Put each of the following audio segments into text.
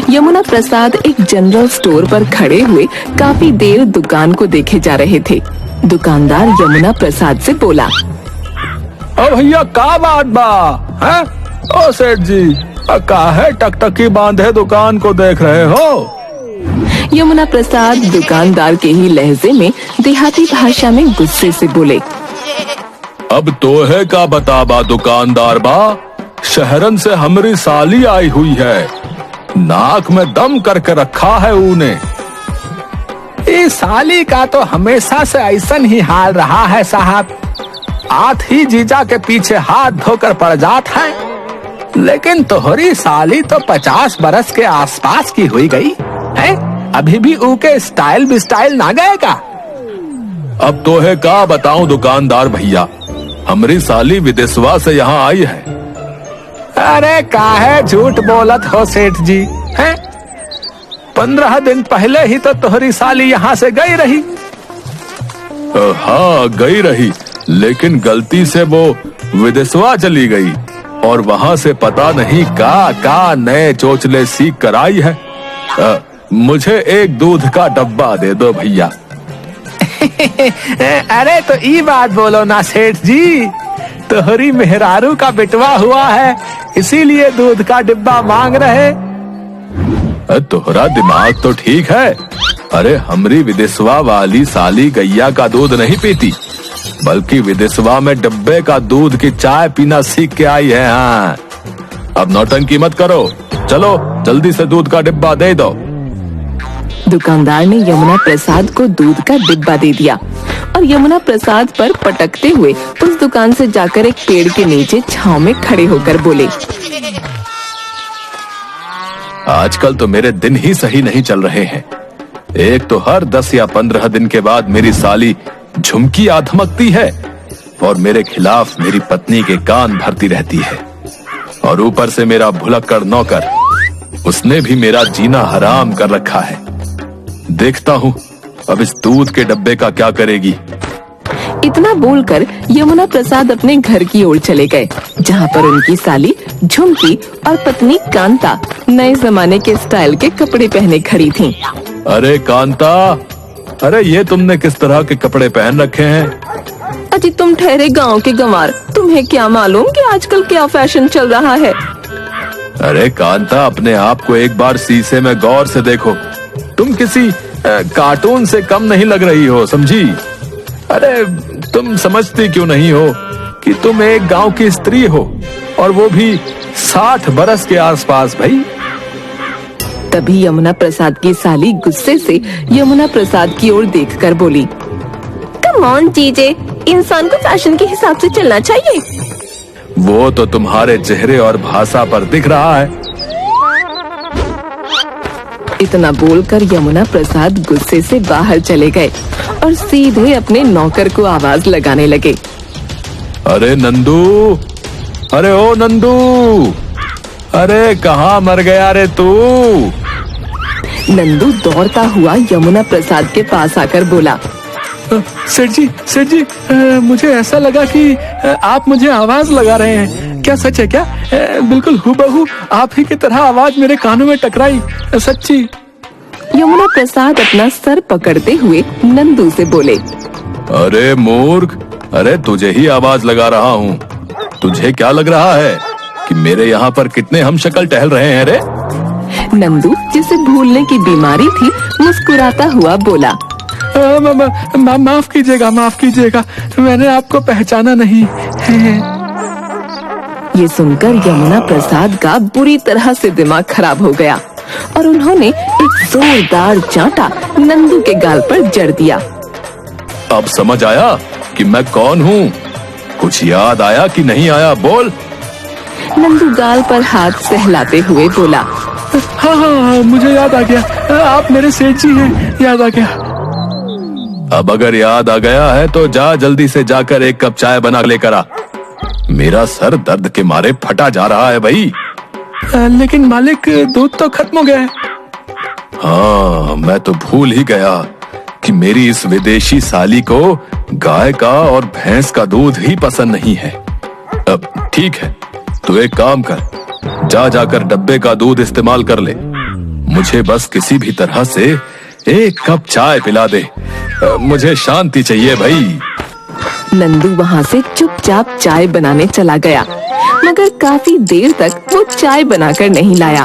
यमुना प्रसाद एक general store पर खड़े हुए काफी देर दुकान को देखे जा रहे थे। दुकानदार यमुना प्रसाद से बोला, ओ भैया का बात बा है? ओ सेठ जी, काहे टकटकी बांधे दुकान को देख रहे हो? यमुना प्रसाद दुकानदार के ही लहजे में देहाती भाषा में गुस्से से बोले, अब तो है का बताबा दुकानदार बा, शहरन से हमारी साली आई हुई है, नाक में दम करके रखा है ऊने। इस साली का तो हमेशा से ऐसन ही हाल रहा है साहब, आठ ही जीजा के पीछे हाथ धोकर पड़ जात है। लेकिन तोहरी साली तो 50 बरस के आसपास की हुई गई है, अभी भी ऊके स्टाइल बिस्टाइल ना गए का? अब तो है का बताऊं दुकानदार भैया, हमारी साली विदेशवा से यहाँ आई है। अरे काहे झूठ बोलत हो सेठ जी, हैं? 15 दिन पहले ही तो तोहरी साली यहाँ से गई रही। हाँ गई रही, लेकिन गलती से वो विदेशवा चली गई और वहाँ से पता नहीं का नए चोचले सीख कर आई है। मुझे एक दूध का डब्बा दे दो भैया। अरे तो ये बात बोलो ना सेठ जी, तोहरी मेहरारू का बिटवा हुआ है, इसीलिए दूध का डिब्बा मांग रहे। तोहरा दिमाग तो ठीक है, अरे हमरी विदेशवा वाली साली गैया का दूध नहीं पीती, बल्कि विदेशवा में डब्बे का दूध की चाय पीना सीख के आई है। हाँ, अब नौटंकी मत करो, चलो जल्दी से दूध का डिब्बा दे दो। दुकानदार ने यमुना प्रसाद को दूध का डिब्बा दे दिया और यमुना प्रसाद पर पटकते हुए उस दुकान से जाकर एक पेड़ के नीचे छांव में खड़े होकर बोले, आजकल तो मेरे दिन ही सही नहीं चल रहे हैं। एक तो हर 10 या 15 दिन के बाद मेरी साली झुमकी आधमकती है और मेरे खिलाफ मेरी पत्नी के कान भरती रहती है, और ऊपर से मेरा भुलक्कड़ नौकर, उसने भी मेरा जीना हराम कर रखा है। देखता हूँ अब इस दूध के डब्बे का क्या करेगी। इतना बोलकर यमुना प्रसाद अपने घर की ओर चले गए, जहाँ पर उनकी साली झुमकी और पत्नी कांता नए जमाने के स्टाइल के कपड़े पहने खड़ी थीं। अरे कांता, अरे ये तुमने किस तरह के कपड़े पहन रखे हैं? अजी तुम ठहरे गांव के गंवार, तुम्हें क्या मालूम कि आजकल क्या फैशन चल रहा है। अरे कांता, अपने आप को एक बार शीशे में गौर से देखो, तुम किसी कार्टून से कम नहीं लग रही हो, समझी? अरे तुम समझती क्यों नहीं हो कि तुम एक गांव की स्त्री हो, और वो भी 60 बरस के आसपास भाई। तभी यमुना प्रसाद की साली गुस्से से यमुना प्रसाद की ओर देखकर बोली, कम ऑन जीजे, इंसान को फैशन के हिसाब से चलना चाहिए। वो तो तुम्हारे चेहरे और भाषा पर दिख रहा है। इतना बोलकर यमुना प्रसाद गुस्से से बाहर चले गए और सीधे अपने नौकर को आवाज लगाने लगे, अरे नंदू, अरे ओ नंदू, अरे कहाँ मर गया रे तू? नंदू दौड़ता हुआ यमुना प्रसाद के पास आकर बोला, सेठ जी, मुझे ऐसा लगा कि आप मुझे आवाज लगा रहे हैं, क्या सच है क्या? बिल्कुल हूबहू आप ही की तरह आवाज मेरे कानों में टकराई, सच्ची। यमुना प्रसाद अपना सर पकड़ते हुए नंदू से बोले, अरे मूर्ख, अरे तुझे ही आवाज लगा रहा हूँ। तुझे क्या लग रहा है कि मेरे यहाँ पर कितने हम शक्ल टहल रहे हैं रे? नंदू, जिसे भूलने की बीमारी थी, मुस्कुराता हुआ बोला, माफ कीजिएगा, मैंने आपको पहचाना नहीं है। ये सुनकर यमुना प्रसाद का बुरी तरह से दिमाग खराब हो गया और उन्होंने एक जोरदार चांटा नंदू के गाल पर जड़ दिया। अब समझ आया कि मैं कौन हूँ? कुछ याद आया कि नहीं आया, बोल। नंदू गाल पर हाथ सहलाते हुए बोला, हाँ, मुझे याद आ गया, आप मेरे सेठ जी हैं, याद आ गया। अब अगर याद आ गया है तो जा जल्दी से जाकर एक कप चाय बना लेकर आ, मेरा सर दर्द के मारे फटा जा रहा है भाई। लेकिन मालिक, दूध तो खत्म हो गया है। हाँ, मैं तो भूल ही गया कि मेरी इस विदेशी साली को गाय का और भैंस का दूध ही पसंद नहीं है। अब ठीक है, तू एक काम कर, जाकर डब्बे का दूध इस्तेमाल कर ले। मुझे बस किसी भी तरह से एक कप चाय पिला दे। मुझे शांति चाहिए भाई। नंदू वहाँ से चुपचाप चाय बनाने चला गया, मगर काफी देर तक वो चाय बनाकर नहीं लाया।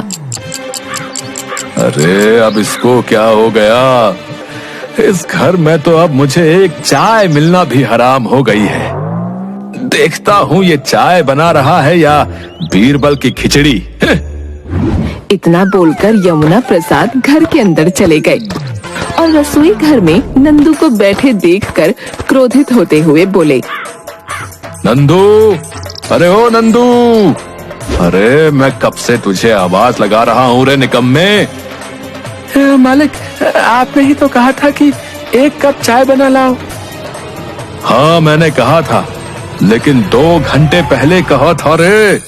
अरे अब इसको क्या हो गया? इस घर में तो अब मुझे एक चाय मिलना भी हराम हो गई है। देखता हूँ ये चाय बना रहा है या बीरबल की खिचड़ी। इतना बोलकर यमुना प्रसाद घर के अंदर चले गए और रसोई घर में नंदू को बैठे देखकर क्रोधित होते हुए बोले, नंदू, अरे ओ नंदू, अरे मैं कब से तुझे आवाज लगा रहा हूँ रे निकम्मे। मालिक, आपने ही तो कहा था कि एक कप चाय बना लाओ। हाँ मैंने कहा था, लेकिन 2 घंटे पहले कहा था रे।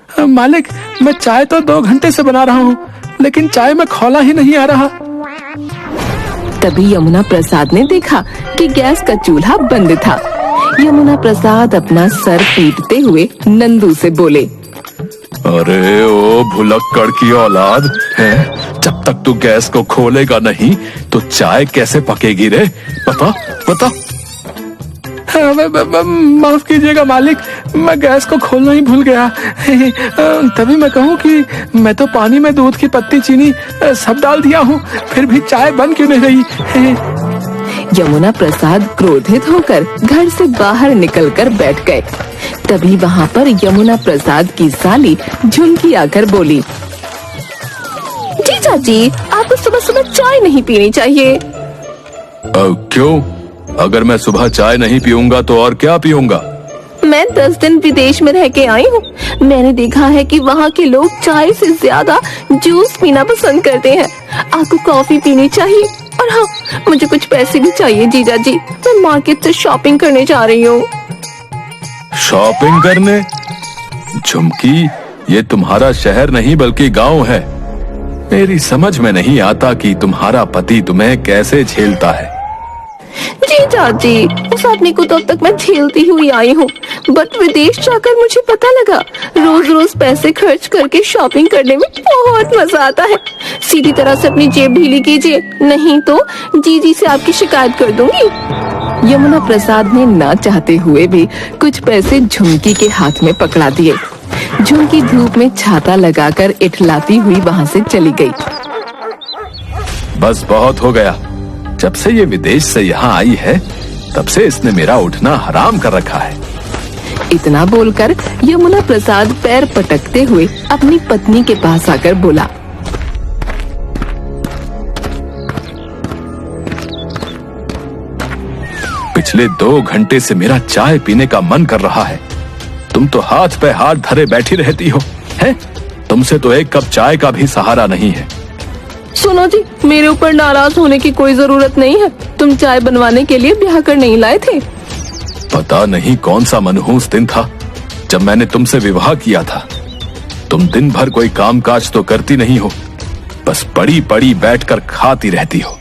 मालिक, मैं चाय तो 2 घंटे से बना रहा हूँ, लेकिन चाय में खौला ही नहीं आ रहा। तभी यमुना प्रसाद ने देखा कि गैस का चूल्हा बंद था। यमुना प्रसाद अपना सर पीटते हुए नंदू से बोले, अरे ओ भुलक्कड़ की औलाद है, जब तक तू गैस को खोलेगा नहीं तो चाय कैसे पकेगी रे? बता बता। माफ कीजिएगा मालिक, मैं गैस को खोलना ही भूल गया। तभी मैं कहूँ कि मैं तो पानी में दूध की पत्ती, चीनी सब डाल दिया हूँ, फिर भी चाय बन क्यों नहीं रही? यमुना प्रसाद क्रोधित होकर घर से बाहर निकलकर बैठ गए। तभी वहाँ पर यमुना प्रसाद की साली झुमकी आकर बोली, जीजा जी, आपको सुबह सुबह चाय नहीं पीनी चाहिए। क्यों? अगर मैं सुबह चाय नहीं पीऊंगा तो और क्या पीऊंगा? मैं 10 दिन विदेश में रह के आई हूँ। मैंने देखा है कि वहाँ के लोग चाय से ज्यादा जूस पीना पसंद करते हैं। आपको कॉफी पीनी चाहिए। और हाँ, मुझे कुछ पैसे भी चाहिए जीजा जी, मैं मार्केट से शॉपिंग करने जा रही हूँ। शॉपिंग करने? झुमकी, ये तुम्हारा शहर नहीं बल्कि गांव है। मेरी समझ में नहीं आता कि तुम्हारा पति तुम्हें कैसे झेलता है। जीजा जी, उस आदमी को तो अब तक मैं झेलती हुई आई हूँ, बट विदेश जाकर मुझे पता लगा रोज रोज पैसे खर्च करके शॉपिंग करने में बहुत मजा आता है। सीधी तरह से अपनी जेब ढीली कीजिए, नहीं तो जीजी से आपकी शिकायत कर दूंगी। यमुना प्रसाद ने ना चाहते हुए भी कुछ पैसे झुमकी के हाथ में पकड़ा दिए। झुमकी धूप में छाता लगाकर इठलाती हुई वहाँ से चली गई। बस बहुत हो गया। जब से ये विदेश से यहाँ आई है तब से इसने मेरा उठना हराम कर रखा है। इतना बोलकर यमुना प्रसाद पैर पटकते हुए अपनी पत्नी के पास आकर बोला, पिछले 2 घंटे से मेरा चाय पीने का मन कर रहा है। तुम तो हाथ पे हाथ धरे बैठी रहती हो, हैं? तुमसे तो एक कप चाय का भी सहारा नहीं है। सुनो जी, मेरे ऊपर नाराज होने की कोई जरूरत नहीं है। तुम चाय बनवाने के लिए ब्याह कर नहीं लाए थे। पता नहीं कौन सा मनहूस दिन था जब मैंने तुमसे विवाह किया था। तुम दिन भर कोई कामकाज तो करती नहीं हो, बस पड़ी पड़ी बैठकर खाती रहती हो।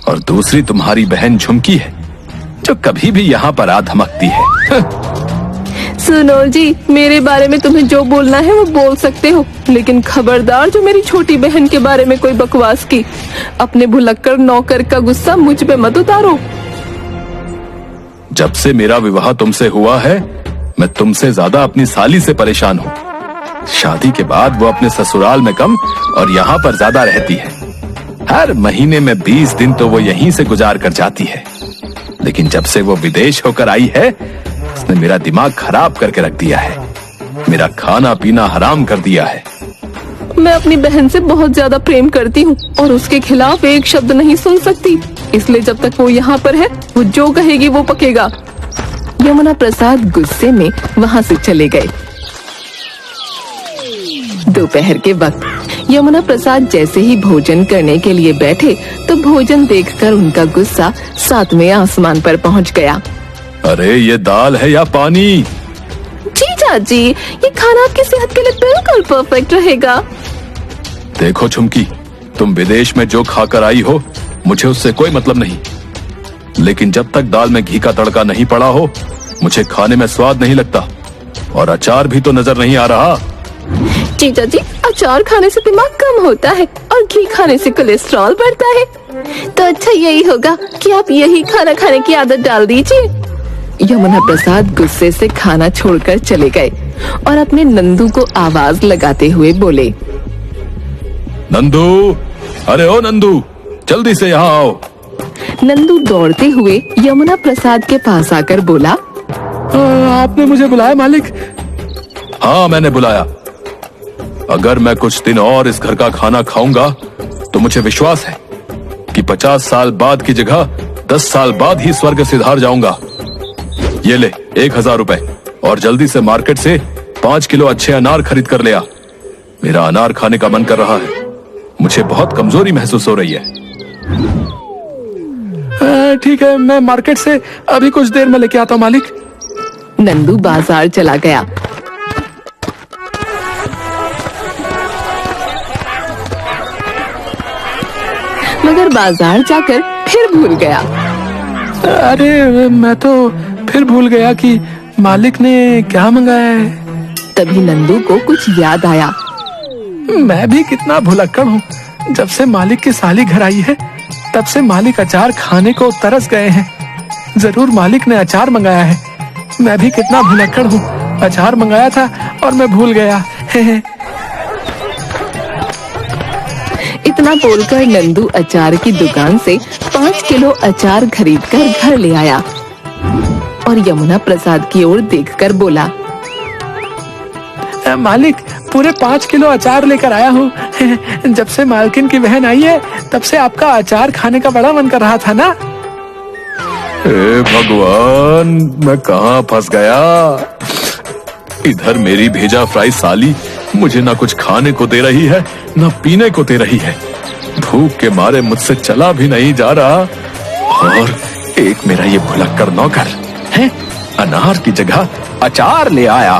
और दूसरी तुम्हारी बहन झुमकी है जो कभी भी यहाँ पर आ धमकती है। सुनो जी, मेरे बारे में तुम्हें जो बोलना है वो बोल सकते हो, लेकिन खबरदार जो मेरी छोटी बहन के बारे में कोई बकवास की। अपने भुलक्कड़ नौकर का गुस्सा मुझ पे मत उतारो। जब से मेरा विवाह तुमसे हुआ है मैं तुमसे ज्यादा अपनी साली से परेशान हूँ। शादी के बाद वो अपने ससुराल में कम और यहाँ पर ज्यादा रहती है। हर महीने में 20 दिन तो वो यहीं से गुजार कर जाती है, लेकिन जब से वो विदेश होकर आई है उसने मेरा दिमाग खराब करके रख दिया है। मेरा खाना पीना हराम कर दिया है। मैं अपनी बहन से बहुत ज्यादा प्रेम करती हूँ और उसके खिलाफ एक शब्द नहीं सुन सकती, इसलिए जब तक वो यहाँ पर है वो जो कहेगी वो पकेगा। यमुना प्रसाद गुस्से में वहाँ से चले गए। दोपहर के वक्त यमुना प्रसाद जैसे ही भोजन करने के लिए बैठे तो भोजन देखकर उनका गुस्सा 7वें आसमान पर पहुँच गया। अरे ये दाल है या पानी? जीजा जी, ये खाना आपकी सेहत के लिए बिल्कुल परफेक्ट रहेगा। देखो झुमकी, तुम विदेश में जो खाकर आई हो मुझे उससे कोई मतलब नहीं, लेकिन जब तक दाल में घी का तड़का नहीं पड़ा हो मुझे खाने में स्वाद नहीं लगता। और अचार भी तो नजर नहीं आ रहा। जीजा जी, अचार खाने से दिमाग कम होता है और घी खाने से कोलेस्ट्रॉल बढ़ता है। तो अच्छा यही होगा कि आप यही खाना खाने की आदत डाल दीजिए। यमुना प्रसाद गुस्से से खाना छोड़कर चले गए और अपने नंदू को आवाज लगाते हुए बोले, नंदू, अरे ओ नंदू, जल्दी से यहाँ आओ। नंदू दौड़ते हुए यमुना प्रसाद के पास आकर बोला, आपने मुझे बुलाया मालिक? हाँ, मैंने बुलाया। अगर मैं कुछ दिन और इस घर का खाना खाऊंगा तो मुझे विश्वास है कि 50 साल बाद की जगह 10 साल बाद ही स्वर्ग सिधार जाऊंगा। ये ले 1000 रुपए और जल्दी से मार्केट से 5 किलो अच्छे अनार खरीद कर ले आ। मेरा अनार खाने का मन कर रहा है। मुझे बहुत कमजोरी महसूस हो रही है। ठीक है, मैं मार्केट से अभी कुछ देर में लेके आता हूँ मालिक। नंदू बाजार चला गया। मगर बाजार जाकर फिर भूल गया। अरे मैं तो फिर भूल गया कि मालिक ने क्या मंगाया है। तभी नंदू को कुछ याद आया। मैं भी कितना भुलक्कड़ हूँ। जब से मालिक की साली घर आई है तब से मालिक अचार खाने को तरस गए हैं। जरूर मालिक ने अचार मंगाया है। मैं भी कितना भुलक्कड़ हूँ। अचार मंगाया था और मैं भूल गया। इतना बोलकर नंदू अचार की दुकान से 5 किलो अचार खरीदकर घर ले आया और यमुना प्रसाद की ओर देखकर बोला, मालिक, पूरे 5 किलो अचार लेकर आया हूँ। जब से मालकिन की बहन आई है तब से आपका अचार खाने का बड़ा मन कर रहा था ना। हे भगवान, मैं कहाँ फंस गया। इधर मेरी भेजा फ्राई साली मुझे ना कुछ खाने को दे रही है ना पीने को दे रही है। भूख के मारे मुझसे चला भी नहीं जा रहा। और एक मेरा ये भुलक्कड़ नौकर है, अनार की जगह अचार ले आया।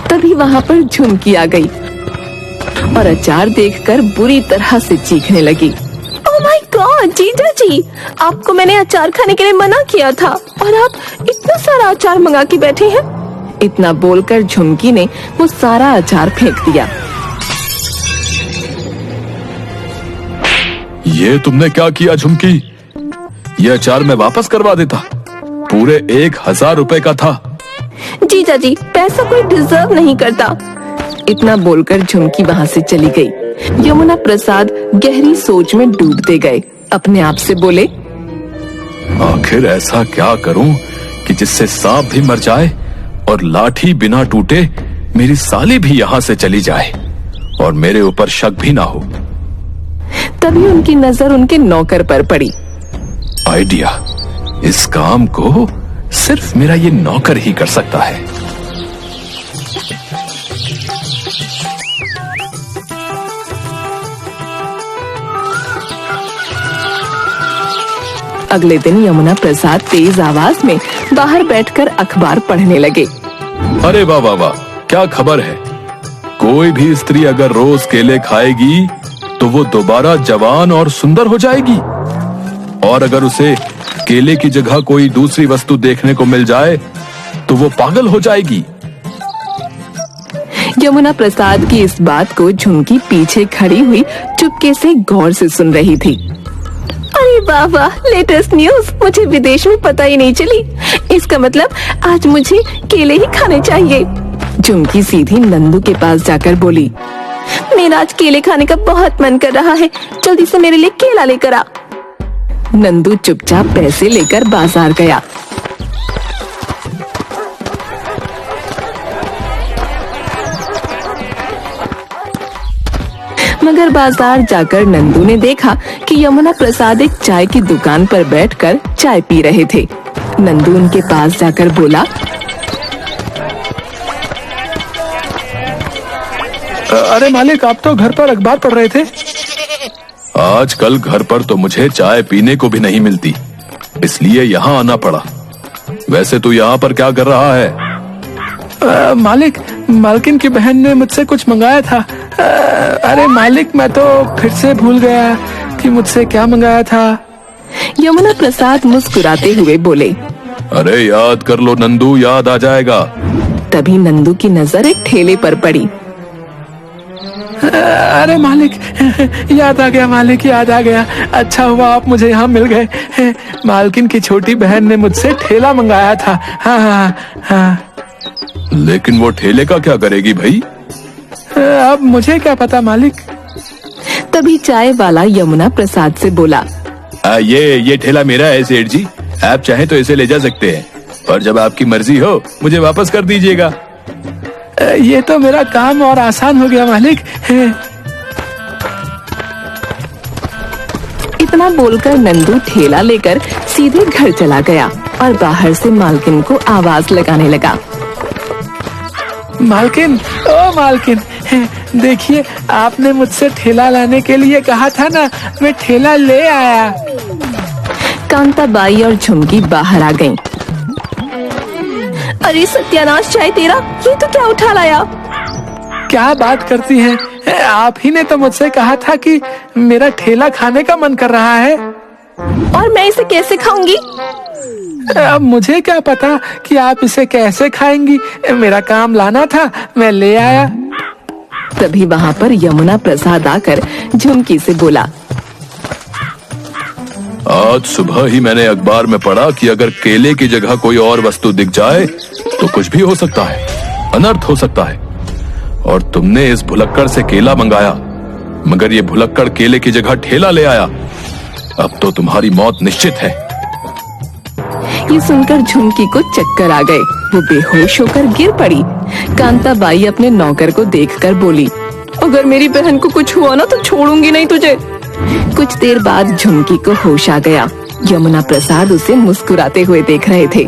तभी वहाँ पर झुमकी आ गई और अचार देखकर बुरी तरह से चीखने लगी। ओह माय गॉड जीजा जी, आपको मैंने अचार खाने के लिए मना किया था और आप इतना सारा अचार मंगा के बैठे हैं। इतना बोलकर झुमकी ने वो सारा अचार फेंक दिया। ये तुमने क्या किया झुमकी? ये अचार मैं वापस करवा देता। पूरे 1000 रुपए का था। जीजा जी, पैसा कोई डिजर्व नहीं करता। इतना बोलकर झुमकी वहाँ से चली गई। यमुना प्रसाद गहरी सोच में डूबते गए। अपने आप से बोले, आखिर ऐसा क्या करूं कि जिससे सांप भी मर जाए और लाठी बिना टूटे मेरी साली भी यहाँ से चली जाए और मेरे ऊपर शक भी ना हो। तभी उनकी नजर उनके नौकर पर पड़ी। आइडिया, इस काम को सिर्फ मेरा ये नौकर ही कर सकता है। अगले दिन यमुना प्रसाद तेज आवाज में बाहर बैठकर अखबार पढ़ने लगे। अरे वाह वाह वाह, क्या खबर है। कोई भी स्त्री अगर रोज केले खाएगी तो वो दोबारा जवान और सुंदर हो जाएगी, और अगर उसे केले की जगह कोई दूसरी वस्तु देखने को मिल जाए तो वो पागल हो जाएगी। यमुना प्रसाद की इस बात को झुमकी पीछे खड़ी हुई चुपके से गौर से सुन रही थी। अरे वाह वाह, लेटेस्ट न्यूज, मुझे विदेश में पता ही नहीं चली। इसका मतलब आज मुझे केले ही खाने चाहिए। झुमकी सीधी नंदू के पास जाकर बोली, मेरा आज केले खाने का बहुत मन कर रहा है, जल्दी से मेरे लिए केला लेकर आ। नंदू चुपचाप पैसे लेकर बाजार गया। मगर बाजार जाकर नंदू ने देखा कि यमुना प्रसाद एक चाय की दुकान पर बैठकर चाय पी रहे थे। नंदू उनके पास जाकर बोला, अरे मालिक, आप तो घर पर अखबार पढ़ रहे थे। आजकल घर पर तो मुझे चाय पीने को भी नहीं मिलती, इसलिए यहाँ आना पड़ा। वैसे तू यहाँ पर क्या कर रहा है? मालिक, मालकिन की बहन ने मुझसे कुछ मंगाया था। अरे मालिक, मैं तो फिर से भूल गया कि मुझसे क्या मंगाया था। यमुना प्रसाद मुस्कुराते हुए बोले, अरे याद कर लो नंदू, याद आ जाएगा। तभी नंदू की नजर एक ठेले पर पड़ी। अरे मालिक, याद आ गया मालिक, याद आ गया। अच्छा हुआ आप मुझे यहाँ मिल गए। मालकिन की छोटी बहन ने मुझसे ठेला मंगाया था। हाँ हाँ हाँ। लेकिन वो ठेले का क्या करेगी भाई? अब मुझे क्या पता मालिक। तभी चाय वाला यमुना प्रसाद से बोला, ये ठेला मेरा है सेठ जी, आप चाहें तो इसे ले जा सकते हैं, और जब आपकी मर्जी हो मुझे वापस कर दीजिएगा। ये तो मेरा काम और आसान हो गया मालिक। इतना बोलकर नंदू ठेला लेकर सीधे घर चला गया और बाहर से मालकिन को आवाज लगाने लगा। मालकिन, ओ मालकिन, देखिए आपने मुझसे ठेला लाने के लिए कहा था ना, मैं ठेला ले आया। कांताबाई और झुमकी बाहर आ गईं। अरे सत्यानाश चाय तेरा, ये तो क्या उठा लाया? क्या बात करती हैं? आप ही ने तो मुझसे कहा था कि मेरा ठेला खाने का मन कर रहा है। और मैं इसे कैसे खाऊंगी? अब मुझे क्या पता कि आप इसे कैसे खाएंगी। मेरा काम लाना था, मैं ले आया। तभी वहाँ पर यमुना प्रसाद आकर झुमकी से बोला, आज सुबह ही मैंने अखबार में पढ़ा कि अगर केले की जगह कोई और वस्तु दिख जाए तो कुछ भी हो सकता है, अनर्थ हो सकता है। और तुमने इस भुलक्कड़ से केला मंगाया, मगर ये भुलक्कड़ केले की जगह ठेला ले आया। अब तो तुम्हारी मौत निश्चित है। ये सुनकर झुमकी को चक्कर आ गए। वो बेहोश होकर गिर पड़ी। कांताबाई अपने नौकर को देखकर बोली, अगर मेरी बहन को कुछ हुआ ना तो छोड़ूंगी नहीं तुझे। कुछ देर बाद झुमकी को होश आ गया। यमुना प्रसाद उसे मुस्कुराते हुए देख रहे थे।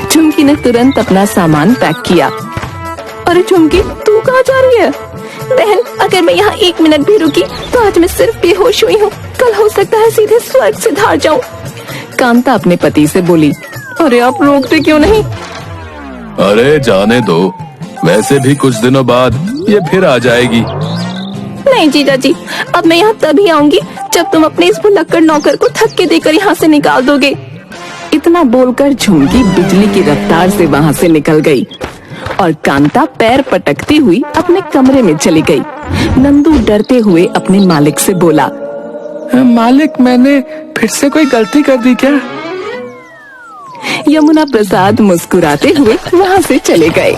झुमकी ने तुरंत अपना सामान पैक किया। अरे झुमकी, तू कहाँ जा रही है? बहन, अगर मैं यहाँ 1 मिनट भी रुकी तो आज मैं सिर्फ बेहोश हुई हूँ, कल हो सकता है सीधे स्वर्ग से धार जाऊँ। कांता अपने पति से बोली, अरे आप रोकते क्यों नहीं? अरे जाने दो, वैसे भी कुछ दिनों बाद ये फिर आ जाएगी। नहीं जीजा जी, अब मैं यहाँ तभी आऊंगी जब तुम अपने इस भुलक्कड़ नौकर को धक्के देकर यहाँ से निकाल दोगे। इतना बोलकर झुमकी बिजली की रफ्तार से वहाँ से निकल गई और कांता पैर पटकती हुई अपने कमरे में चली गई। नंदू डरते हुए अपने मालिक से बोला, मालिक, मैंने फिर से कोई गलती कर दी क्या? यमुना प्रसाद मुस्कुराते हुए वहाँ से चले गए।